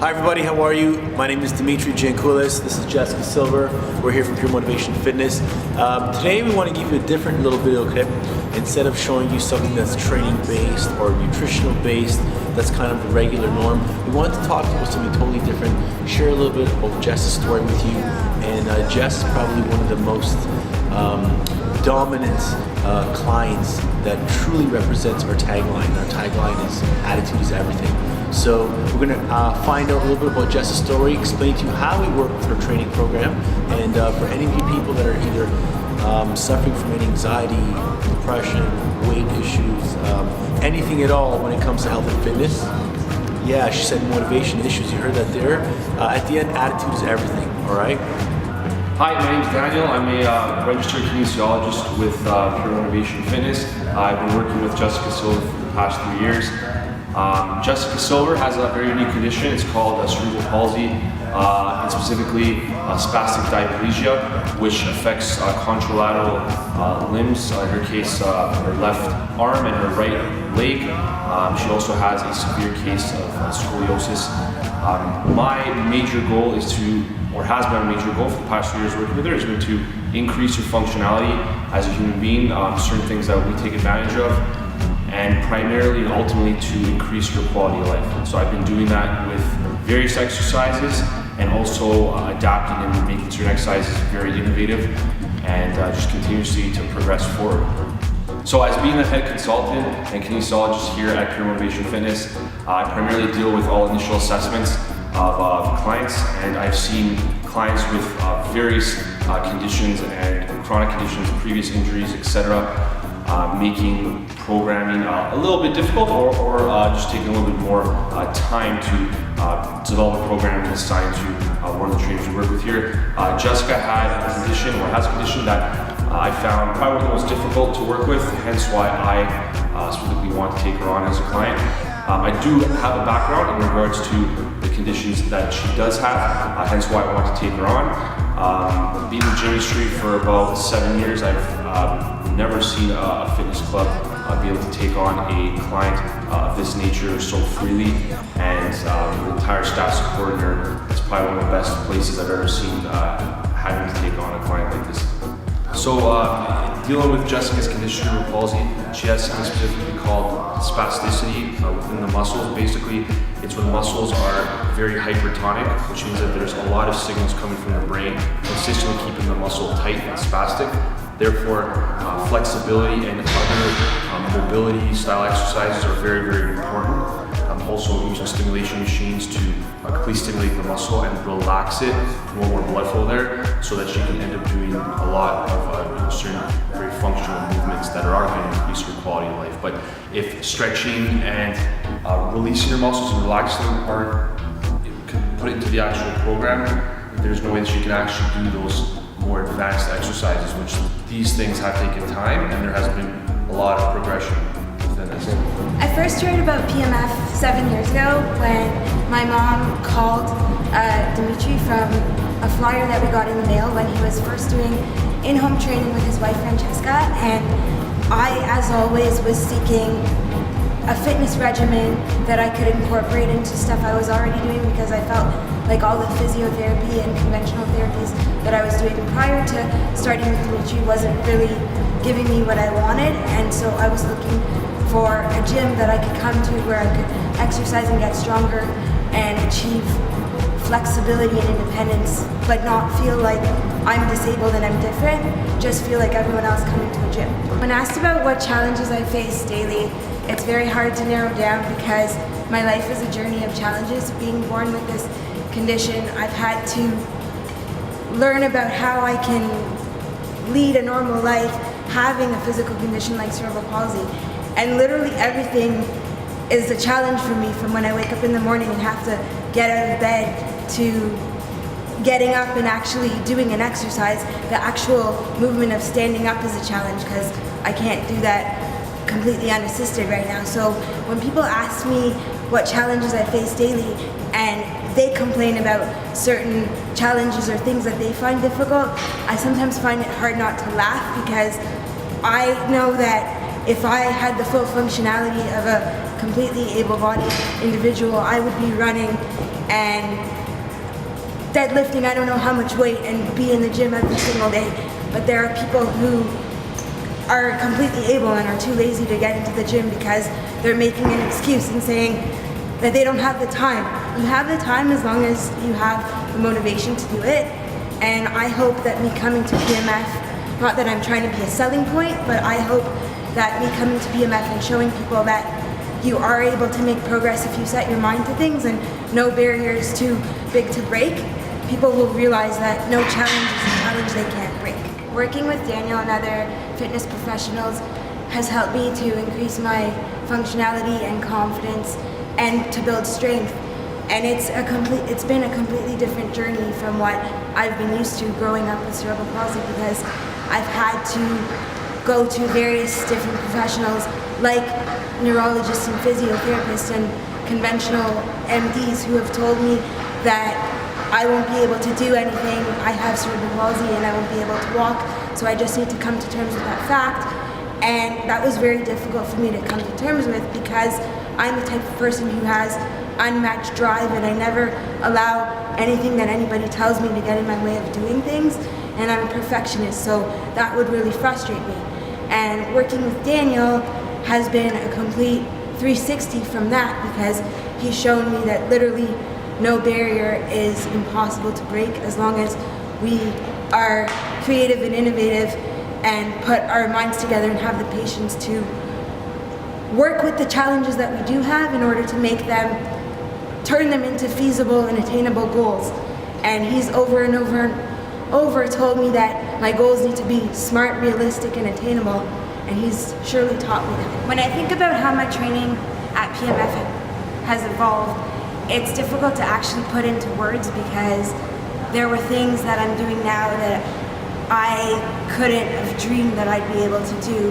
Hi everybody, how are you? My name is Dimitri Giancoulis. This is Jessica Silver. We're here from Pure Motivation Fitness. Today we want to give you a different little video clip. Instead of showing you something that's training based or nutritional based, that's kind of the regular norm, we wanted to talk about something totally different, share a little bit of Jess's story with you. And Jess is probably one of the most dominant clients that truly represents our tagline. Our tagline is attitude is everything. So we're going to find out a little bit about Jess's story, explain to you how we work with her training program, and for any of you people that are either suffering from any anxiety, depression, weight issues, anything at all when it comes to health and fitness. Yeah, she said motivation issues, you heard that there. At the end, attitude is everything, all right? Hi, my name is Daniel. I'm a registered kinesiologist with Pure Motivation Fitness. I've been working with Jessica Silver for the past 3 years. Jessica Silver has a very unique condition. It's called cerebral palsy, and specifically spastic diplegia, which affects contralateral limbs. In her case, her left arm and her right leg. She also has a severe case of scoliosis. My major goal is to, or has been a major goal for the past 3 years working with her, has been to increase her functionality as a human being, certain things that we take advantage of, and primarily and ultimately to increase her quality of life. So I've been doing that with various exercises and also adapting and making certain exercises very innovative and just continuously to progress forward. So as being the head consultant and kinesiologist here at Pure Motivation Fitness, I primarily deal with all initial assessments of clients, and I've seen clients with various conditions and chronic conditions, previous injuries, etc., making programming a little bit difficult or just taking a little bit more time to develop a program and assign to one of the trainers we work with here. Jessica had a condition, or has a condition that I found probably one of the most difficult to work with, hence why I specifically want to take her on as a client. I do have a background in regards to the conditions that she does have, hence why I want to take her on. Being in the gym industry for about 7 years, I've never seen a fitness club be able to take on a client of this nature so freely, and the entire staff supporting her. It's probably one of the best places I've ever seen having to take on a client like this. So dealing with Jessica's condition, cerebral palsy, she has something specifically called spasticity within the muscles. Basically, it's when muscles are very hypertonic, which means that there's a lot of signals coming from the brain, consistently keeping the muscle tight and spastic. Therefore, flexibility and other mobility style exercises are very, very important. Also using stimulation machines to completely stimulate the muscle and relax it, more blood flow there, so that she can end up doing a lot of certain very functional movements that are going to increase her quality of life. But if stretching and releasing your muscles and relaxing them aren't put into the actual program, there's no way that she can actually do those more advanced exercises, which these things have taken time, and there has been a lot of progression within this. I first heard about PMF 7 years ago when my mom called Dimitri from a flyer that we got in the mail when he was first doing in-home training with his wife Francesca, and I, as always, was seeking a fitness regimen that I could incorporate into stuff I was already doing, because I felt like all the physiotherapy and conventional therapies that I was doing prior to starting with Dimitri wasn't really giving me what I wanted, and so I was looking for a gym that I could come to where I could exercise and get stronger and achieve flexibility and independence, but not feel like I'm disabled and I'm different, just feel like everyone else coming to a gym. When asked about what challenges I face daily, it's very hard to narrow down because my life is a journey of challenges. Being born with this condition, I've had to learn about how I can lead a normal life having a physical condition like cerebral palsy. And literally everything is a challenge for me, from when I wake up in the morning and have to get out of bed to getting up and actually doing an exercise. The actual movement of standing up is a challenge because I can't do that completely unassisted right now. So when people ask me what challenges I face daily and they complain about certain challenges or things that they find difficult, I sometimes find it hard not to laugh, because I know that if I had the full functionality of a completely able-bodied individual, I would be running and deadlifting I don't know how much weight and be in the gym every single day. But there are people who are completely able and are too lazy to get into the gym because they're making an excuse and saying that they don't have the time. You have the time as long as you have the motivation to do it. And I hope that me coming to PMF, not that I'm trying to be a selling point, but I hope that me coming to PMF and showing people that you are able to make progress if you set your mind to things and no barriers too big to break, people will realize that no challenge is a challenge they can't break. Working with Daniel and other fitness professionals has helped me to increase my functionality and confidence and to build strength. And it's been a completely different journey from what I've been used to growing up with cerebral palsy, because I've had to go to various different professionals like neurologists and physiotherapists and conventional MDs who have told me that I won't be able to do anything. I have cerebral palsy and I won't be able to walk, so I just need to come to terms with that fact. And that was very difficult for me to come to terms with because I'm the type of person who has unmatched drive and I never allow anything that anybody tells me to get in my way of doing things, and I'm a perfectionist, so that would really frustrate me. And working with Daniel has been a complete 360 from that, because he's shown me that literally no barrier is impossible to break as long as we are creative and innovative and put our minds together and have the patience to work with the challenges that we do have in order to make them, turn them into feasible and attainable goals. And he's over and over and over told me that my goals need to be smart, realistic, and attainable, and he's surely taught me that. When I think about how my training at PMF has evolved, it's difficult to actually put into words because there were things that I'm doing now that I couldn't have dreamed that I'd be able to do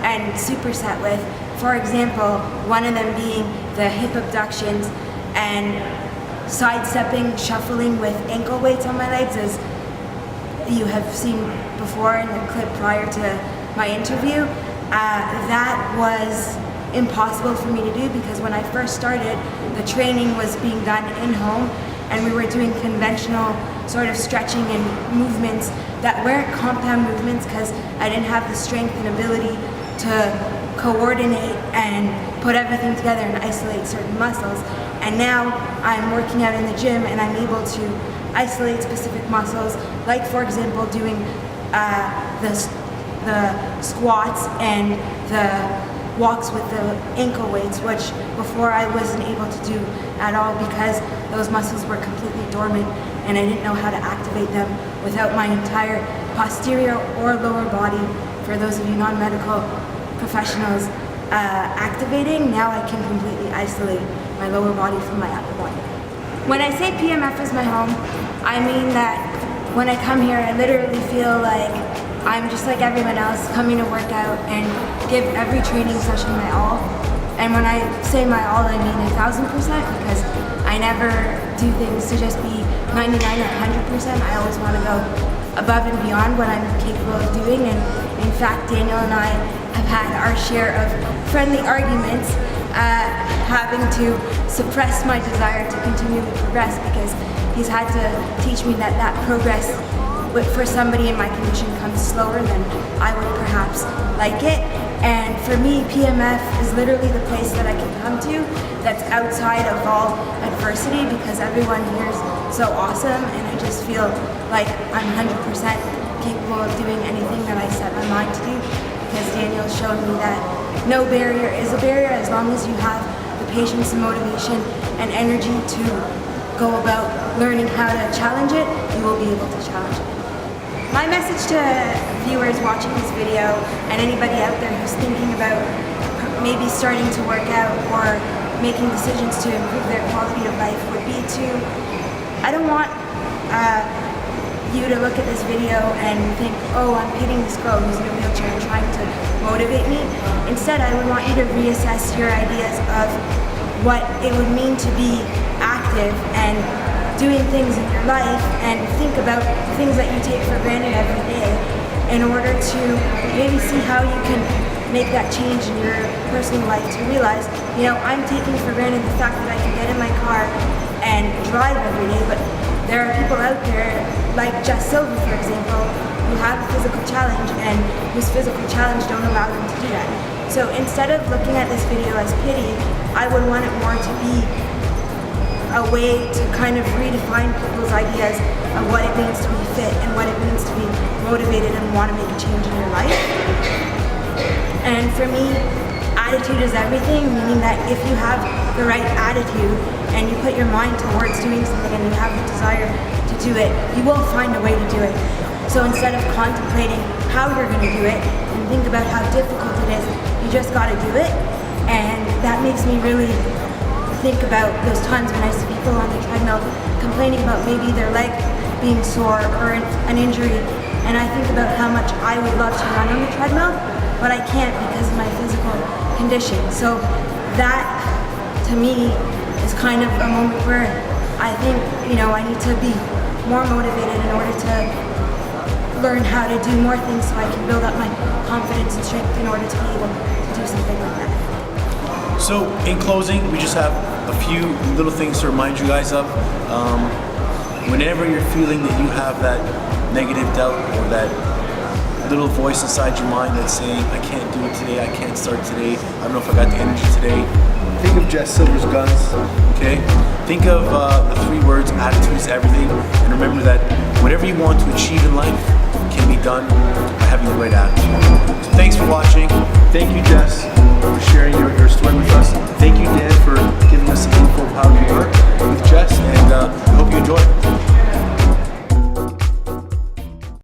and superset with. For example, one of them being the hip abductions and sidestepping, shuffling with ankle weights on my legs, as you have seen before in the clip prior to my interview. That was impossible for me to do because when I first started, the training was being done in home and we were doing conventional sort of stretching and movements that weren't compound movements because I didn't have the strength and ability to coordinate and put everything together and isolate certain muscles. And now I'm working out in the gym and I'm able to isolate specific muscles, like for example doing the squats and the walks with the ankle weights, which before I wasn't able to do at all because those muscles were completely dormant and I didn't know how to activate them without my entire posterior or lower body, for those of you non-medical professionals, activating. Now I can completely isolate my lower body from my upper body. When I say PMF is my home, I mean that when I come here I literally feel like I'm just like everyone else, coming to work out and give every training session my all. And when I say my all, I mean 1,000%, because I never do things to just be 99 or 100%. I always want to go above and beyond what I'm capable of doing. And in fact, Daniel and I have had our share of friendly arguments, having to suppress my desire to continue to progress, because he's had to teach me that that progress for somebody in my condition comes slower than I would perhaps like it. And for me, PMF is literally the place that I can come to that's outside of all adversity, because everyone here is so awesome and I just feel like I'm 100% capable of doing anything that I set my mind to do, because Daniel showed me that no barrier is a barrier as long as you have the patience and motivation and energy to go about learning how to challenge it, you will be able to challenge it. My message to viewers watching this video and anybody out there who's thinking about maybe starting to work out or making decisions to improve their quality of life would be to, I don't want you to look at this video and think, oh, I'm pitting this girl who's in a wheelchair and trying to motivate me. Instead, I would want you to reassess your ideas of what it would mean to be active and doing things in your life, and think about things that you take for granted every day in order to maybe see how you can make that change in your personal life to realize, you know, I'm taking for granted the fact that I can get in my car and drive every day, but there are people out there like Jess Silver, for example, who have a physical challenge and whose physical challenge don't allow them to do that. So instead of looking at this video as pity, I would want it more to be a way to kind of redefine people's ideas of what it means to be fit and what it means to be motivated and want to make a change in your life. And for me, attitude is everything, meaning that if you have the right attitude and you put your mind towards doing something and you have the desire to do it, you will find a way to do it. So instead of contemplating how you're going to do it and think about how difficult it is, you just got to do it. And that makes me really think about those times when I see people on the treadmill complaining about maybe their leg being sore or an injury, and I think about how much I would love to run on the treadmill, but I can't because of my physical condition. So that, to me, is kind of a moment where I think, you know, I need to be more motivated in order to learn how to do more things so I can build up my confidence and strength in order to be able to do something like that. So in closing, we just have a few little things to remind you guys of. Whenever you're feeling that you have that negative doubt or that little voice inside your mind that's saying, I can't do it today, I can't start today, I don't know if I got the energy today, think of Jess Silver's guns, okay? Think of the 3 words, attitude is everything, and remember that whatever you want to achieve in life can be done by having the right attitude. So thanks for watching. Thank you, Jess, for sharing your story with us. Thank you, Dan, for giving us some info of how you work with Jess, and I hope you enjoy it.